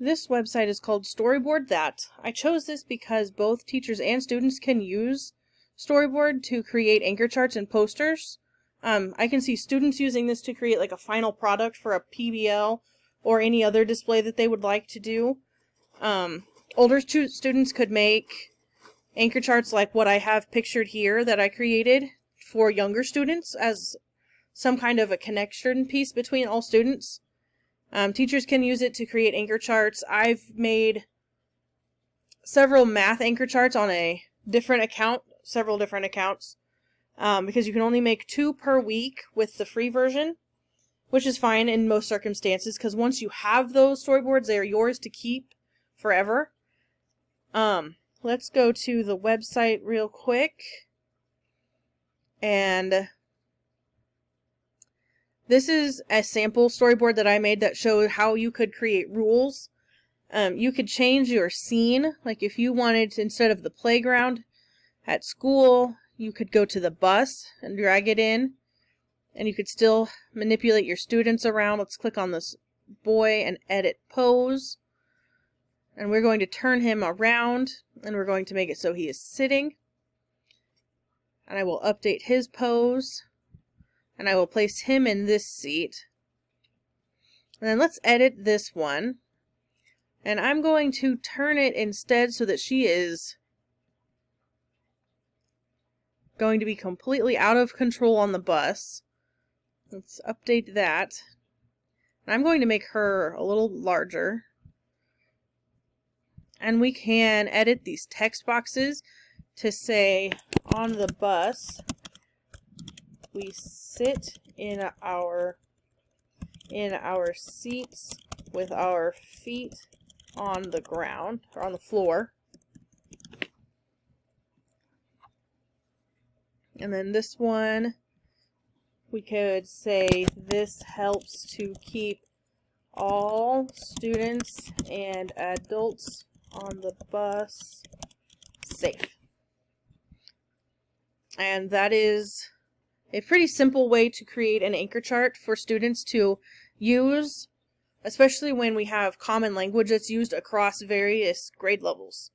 This website is called Storyboard That. I chose this because both teachers and students can use Storyboard to create anchor charts and posters. I can see students using this to create like a final product for a PBL or any other display that they would like to do. Older students could make anchor charts like what I have pictured here that I created for younger students as some kind of a connection piece between all students. Teachers can use it to create anchor charts. I've made several math anchor charts on a different account, several different accounts, because you can only make 2 per week with the free version, which is fine in most circumstances, because once you have those storyboards, they are yours to keep forever. Let's go to the website real quick, and this is a sample storyboard that I made that showed how you could create rules. You could change your scene, like if you wanted to, instead of the playground at school, you could go to the bus and drag it in, and you could still manipulate your students around. Let's click on this boy and edit pose, and we're going to turn him around, and we're going to make it so he is sitting, and I will update his pose, and I will place him in this seat. And then let's edit this one. And I'm going to turn it instead so that she is going to be completely out of control on the bus. Let's update that. And I'm going to make her a little larger. And we can edit these text boxes to say, on the bus, we sit in our seats with our feet on the ground, or on the floor. And then this one, we could say, this helps to keep all students and adults on the bus safe. And that is a pretty simple way to create an anchor chart for students to use, especially when we have common language that's used across various grade levels.